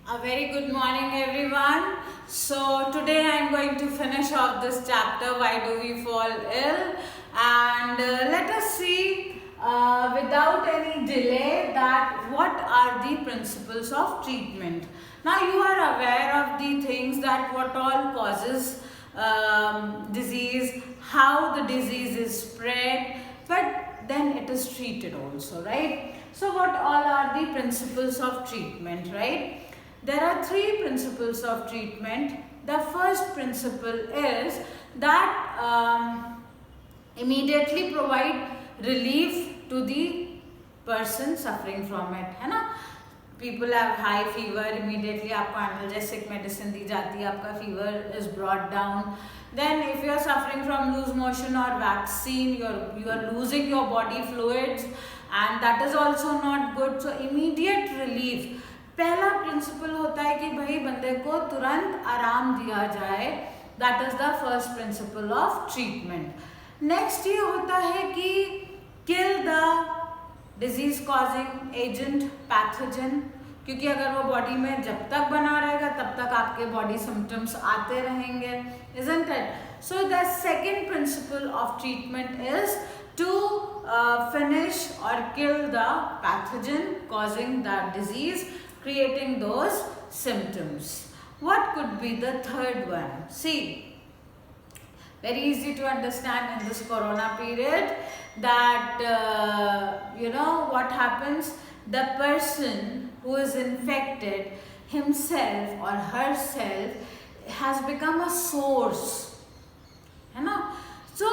A very good morning, everyone. So, today I am going to finish off this chapter, Why Do We Fall Ill? And let us see, without any delay, that what are the principles of treatment. Now, you are aware of the things that what all causes disease, how the disease is spread, but then it is treated also, right? So, what all are the principles of treatment, right? There are three principles of treatment. The first principle is that immediately provide relief to the person suffering from it, है ना? People have high fever, immediately आपको analgesic medicine दी जाती है, आपका fever is brought down. Then if you are suffering from loose motion or vaccine, you are losing your body fluids and that is also not good. So immediate relief. पहला principal होता है कि भाई बंदे को तुरंत आराम दिया जाए. That is the first principle of treatment. Next ये होता है कि kill the disease causing agent pathogen, क्योंकि अगर वो बॉडी में जब तक बना रहेगा तब तक आपके बॉडी सिम्टम्स आते रहेंगे, isn't it? So the second principle of treatment is to finish or kill the pathogen causing that disease, creating those symptoms. What could be the third one? See, very easy to understand in this corona period that what happens. The person who is infected himself or herself has become a source, है ना? सो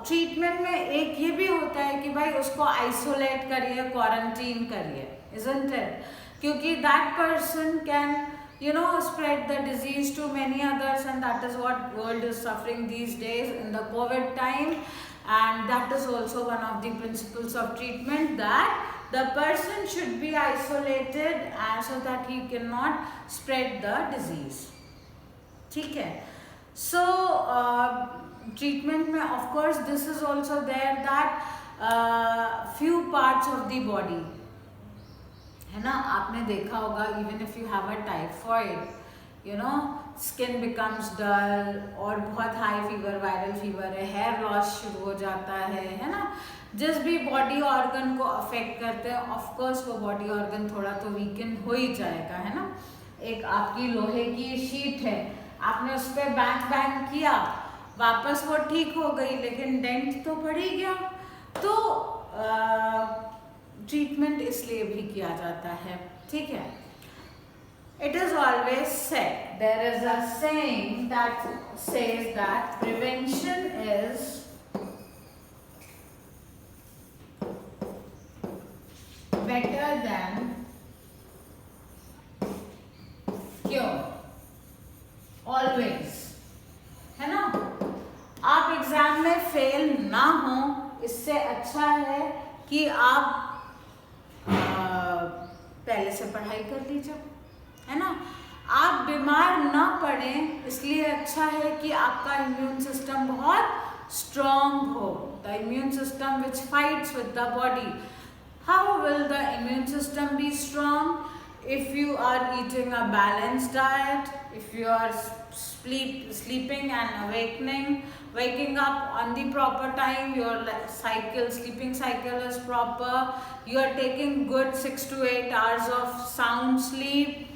treatment में एक ये भी होता है कि भाई उसको आइसोलेट करिए, क्वारंटीन करिए, इजंट इट? क्योंकि that person can spread the disease to many others, and that is what world is suffering these days in the COVID time. And that is also one of the principles of treatment, that the person should be isolated so that he cannot spread the disease. ठीक है? So treatment में of course this is also there that few parts of the body, है ना? आपने देखा होगा, even if you have a typhoid, skin becomes dull और बहुत हाई फीवर, वायरल फीवर है, हेयर लॉस शुरू हो जाता है ना? जिस भी बॉडी ऑर्गन को अफेक्ट करते हैं ऑफ कोर्स वो बॉडी ऑर्गन थोड़ा तो वीकन हो ही जाएगा, है ना? एक आपकी लोहे की शीट है, आपने उस पर बैंग किया, वापस वो ठीक हो गई, लेकिन डेंट तो पड़ ही गया. तो ट्रीटमेंट इसलिए भी किया जाता है, ठीक है? It is always said, there is a saying that says that prevention is better than cure, always, है ना? आप एग्जाम में फेल ना हो, इससे अच्छा है कि आप पहले से पढ़ाई कर लीजिए, है ना? आप बीमार ना पड़े, इसलिए अच्छा है कि आपका इम्यून सिस्टम बहुत स्ट्रॉन्ग हो. The immune system which fights with the body. How will the immune system be strong? if you are eating a balanced diet, if you are sleeping and waking up on the proper time, your sleeping cycle is proper, you are taking good 6 to 8 hours of sound sleep,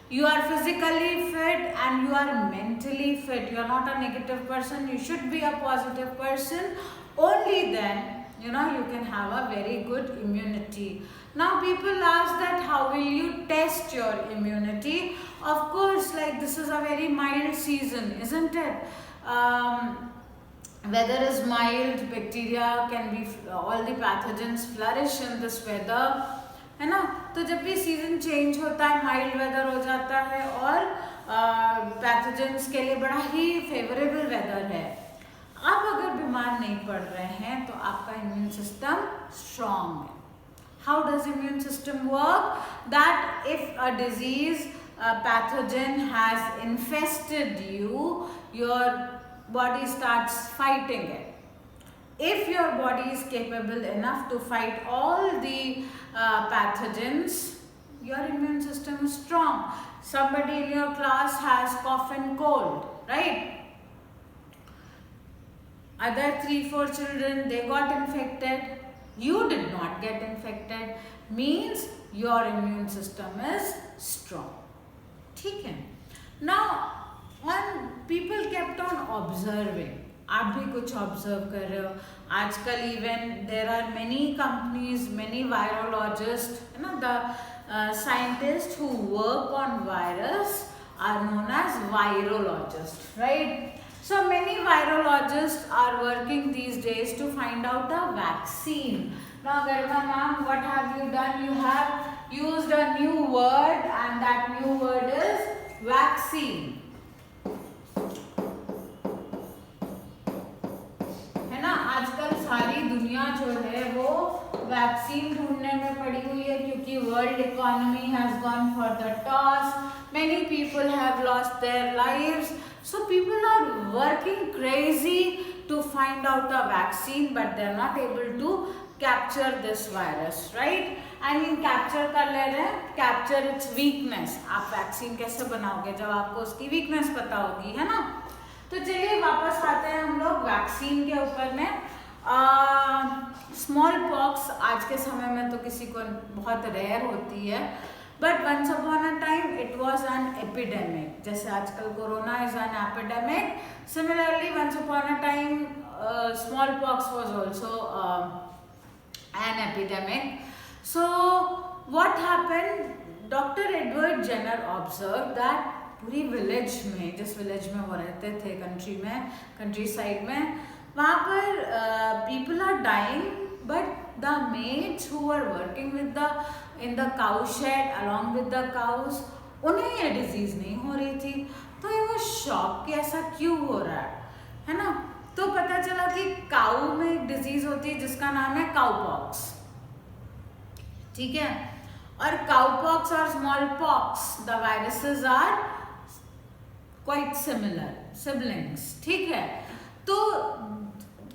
you are physically fit and you are mentally fit, you are not a negative person, you should be a positive person. Only then you can have a very good immunity. Now people ask that how will you test your immunity? Of course, like this is a very mild season, isn't it? Weather is mild, bacteria can be, all the pathogens flourish in this weather, है ना? तो जब भी season change होता है, mild weather हो जाता है और पैथोजेंस के लिए बड़ा ही फेवरेबल वेदर है. आप अगर बीमार नहीं पड़ रहे हैं तो आपका इम्यून सिस्टम स्ट्रॉन्ग है. How does immune system work? That if a disease, a pathogen has infested you, your body starts fighting it. If your body is capable enough to fight all the pathogens, your immune system is strong. somebody in your class has cough and cold, right? Other 3-4 children, they got infected, you did not get infected, means your immune system is strong. ठीक है. Now when people kept on observing, आप भी कुछ observe कर रहे हो आजकल. Even there are many companies, many virologist, है ना, the scientist who work on virus are known as virologist, right? So many virologists are working these days to find out a vaccine. Now Garima ma'am, what have you done? You have used a new word, and that new word is vaccine. है ना, आजकल सारी दुनिया जो है वो vaccine ढूंढने में पड़ी हुई है, क्योंकि world economy has gone for the toss. Many people have lost their lives. So people are working crazy to find out a vaccine, but they are not able to capture this virus, right? I mean capture कर ले रहे हैं, capture its weakness. आप vaccine कैसे बनाओगे जब आपको उसकी वीकनेस पता होगी, है ना? तो चलिए वापस आते हैं हम लोग वैक्सीन के ऊपर में. स्मॉल पॉक्स आज के समय में तो किसी को बहुत रेयर होती है, but once upon a time it was an epidemic. जैसे आजकल corona is an epidemic, similarly once upon a time smallpox was also an epidemic. So what happened, doctor Edward Jenner observe that पूरी village में, जिस village में वो रहते थे, country में, कंट्री साइड में, वहाँ पर people are dying, but the maids who were working with the in the cow shed along with the cows, उन्हें ये डिजीज नहीं हो रही थी. तो ये वो शॉक कि ऐसा क्यों हो रहा है ना? तो पता चला कि काऊ में एक डिजीज होती है जिसका नाम है काऊ पॉक्स, ठीक है? और काऊ पॉक्स और smallpox, the viruses are quite similar, siblings, ठीक है? तो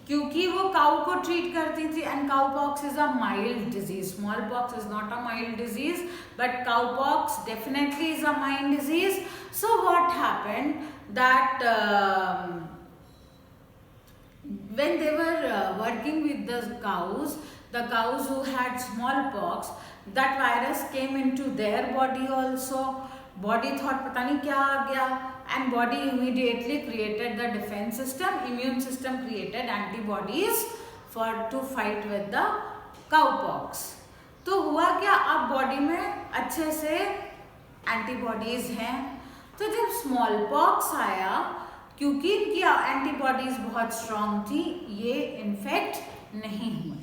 क्योंकि वो काऊ को ट्रीट करती थी, and cow pox is a mild disease, small pox is not a mild disease, but cow pox definitely is a mild disease. So what happened that when they were working with the cows who had smallpox, that virus came into their body also. Body thought पता नहीं क्या आ गया, and body immediately created the defense system, immune system created antibodies to fight with the cowpox. तो हुआ क्या, अब body में अच्छे से एंटीबॉडीज हैं. तो जब स्मॉल पॉक्स आया, क्योंकि इनकी एंटीबॉडीज बहुत स्ट्रांग थी, ये इन्फेक्ट नहीं हुए.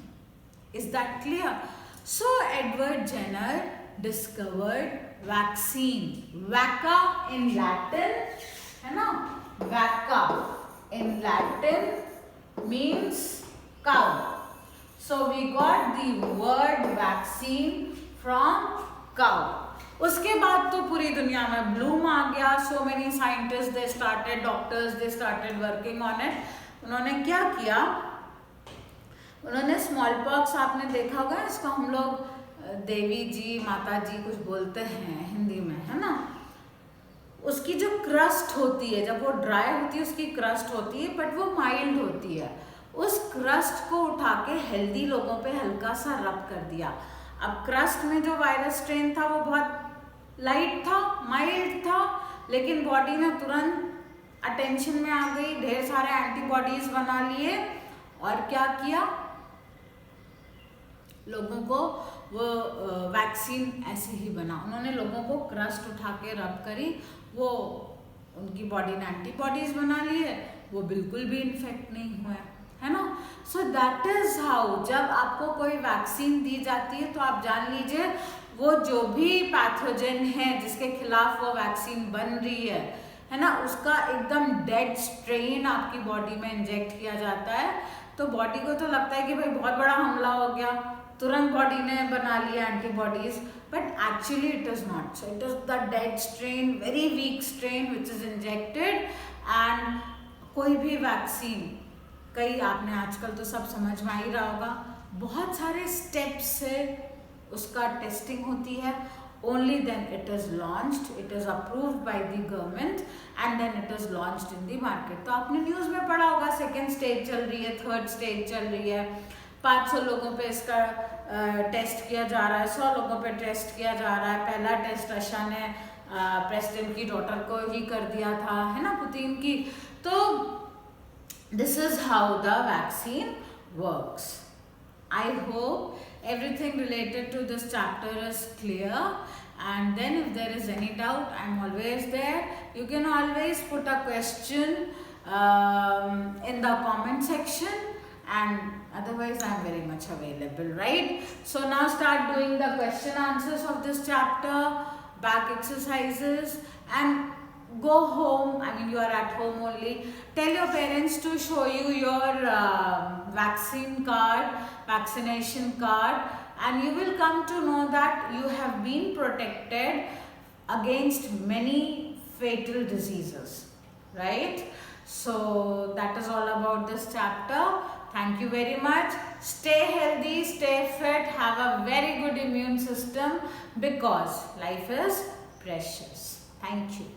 Is that clear? So Edward Jenner discovered vaccine. Vacca in Latin, है ना, vacca in Latin means cow. So we got the word vaccine from cow. उसके बाद तो पूरी दुनिया में ब्लूम आ गया. So many scientists, they started, doctors, they started working on it. उन्होंने क्या किया, उन्होंने स्मॉल पॉक्स, आपने देखा होगा, इसको हम लोग देवी जी, माता जी कुछ बोलते हैं हिंदी में, है ना. उसकी जो क्रस्ट होती है, जब वो ड्राई होती है, उसकी क्रस्ट होती है, बट वो माइल्ड होती है. उस क्रस्ट को उठा के हेल्दी लोगों पे हल्का सा रब कर दिया. अब क्रस्ट में जो वायरस स्ट्रेन था वो बहुत लाइट था, माइल्ड था, लेकिन बॉडी ने तुरंत अटेंशन में आ गई, ढेर सारे एंटीबॉडीज बना लिए, और क्या किया, लोगों को वो वैक्सीन ऐसे ही बना. उन्होंने लोगों को क्रस्ट उठा के रब करी, वो उनकी बॉडी ने एंटीबॉडीज बना लिए, वो बिल्कुल भी इन्फेक्ट नहीं हुए, है ना. सो दैट इज हाउ, जब आपको कोई वैक्सीन दी जाती है तो आप जान लीजिए वो जो भी पैथोजन है जिसके खिलाफ वो वैक्सीन बन रही है ना, उसका एकदम डेड स्ट्रेन आपकी बॉडी में इंजेक्ट किया जाता है. तो बॉडी को तो लगता है कि भाई बहुत बड़ा हमला हो गया, तुरंत बॉडी ने बना लिया antibodies, but actually it is not. So it is the dead strain, very weak strain which is injected. And कोई भी वैक्सीन, कई आपने आजकल तो सब समझ में आ ही रहा होगा, बहुत सारे स्टेप्स से उसका टेस्टिंग होती है, only then it is launched, it is approved by the government and then it is launched in the market. तो आपने न्यूज़ में पढ़ा होगा सेकेंड स्टेज चल रही है, थर्ड स्टेज चल रही है, 500 लोगों पे इसका टेस्ट किया जा रहा है, 100 लोगों पे टेस्ट किया जा रहा है. पहला टेस्ट रशिया ने प्रेसिडेंट की डॉटर को ही कर दिया था, है ना, पुतिन की. तो this is how the vaccine works. I hope everything related to this chapter is clear, and then if there is any doubt, I am always there. You can always put a question in the comment section, and otherwise I am very much available, right? So now start doing the question answers of this chapter, back exercises, and go home. I mean, you are at home only. Tell your parents to show you your vaccination card, and you will come to know that you have been protected against many fatal diseases, right? So that is all about this chapter. Thank you very much. Stay healthy, stay fit, have a very good immune system, because life is precious. Thank you.